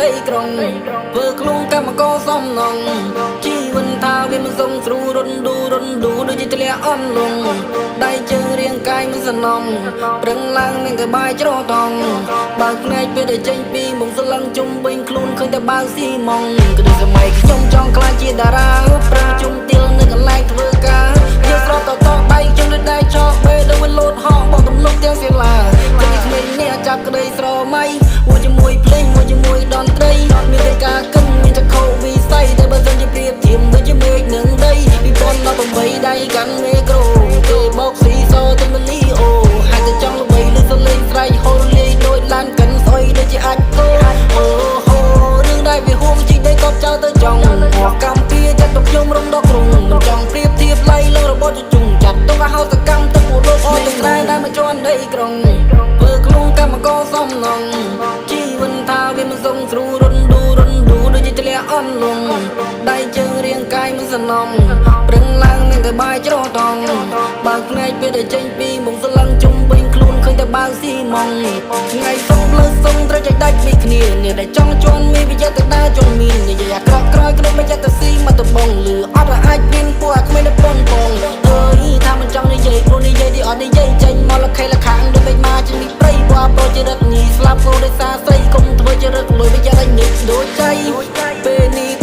ដីក្រុងធ្វើខ្លួនកម្មករសំណងជីវិនថាវាមិនសុងស្រួលរន់ឌូដូចជាធ្លាក់អន់លងដៃជើងរាងកាយមិនសំណងប្រឹងឡើងមានក្បាយច្រតងបើភ្នែកពេលដែលចេញពីមុខស្លឹងជុំវិញខ្លួនឃើញតែបើស៊ីម៉ងគឺដូចសម័យខ្ញុំចង់ខ្លាចជាតារាប្រឹងជុំទៀលនៅកន្លែងធ្វើការយកស្រោតតដៃខ្ញុំនៅដៃចោបេដូចលោតហោបងទំនុកទាំងសិលាចិត្តក្មេងនេះចាប់ក្តីស្រមៃមួយជាមួយភ្លេងមួយជាមួយតន្ត្រីមានតែការគិនមានតែខោវិស័យតែបើសិនជាប្រៀបធៀបដូចជាមេឃនឹងដីពីប៉ុនដល់8ដៃកាន់មេក្រូគេបោកស៊ីសទៅមលីអូហើយតែចង់ល្បីលើសលេងស្រែកហូរលាយដូចឡានកិនស្អុយដូចជាអាចគោអូហូរឿងដែលវាហួងជីដីកប់ចោលទៅចង់មកកម្មពីចាត់ទៅខ្ញុំរំដកក្រុងមិនចង់ប្រៀបធៀបឡៃលើរបបជុំចាត់ទៅហៅសកម្មទៅពួកលោកអស់ទាំងដែរដែលមកជន់ដីក្រុងធ្វើខ្លួនកម្មករសំណងជីវិនថាវាមិនសុងស្រួលរន់ឌូដូចជាធ្លាក់អន់លងដៃជើងរាងកាយមិនសំណងប្រឹងឡើងមានតែបាយច្រតងបើភ្នែកពេលដែលចេញពីមុខស្លឹងជុំវិញខ្លួនឃើញតែបើស៊ីម៉ងថ្ងៃសុំលើសុំត្រូវចែកដាច់ពីគ្នានេះដែលចង់ជន់មានវិជ្ជាទៅដើរជន់មាននិយាយអាក្រក់ក្រោយក្នុងមិនចិត្តទៅស៊ីមកទៅបងលឺអត់អាចមានពួកអាគ្មានប៉ុនបងអើយថាមិនចង់និយាយព្រោះនិយាយទីអត់និយាយចេញមកលខេលខាងដូចមិនមកចេញពីព្រៃព្រោះប្រូជារឹកញីស្លាប់គោដោយសារស្រីគុំធ្វើជារឹកលុយវិជ្ជាតែញឹកដូចចៃពេលនេះ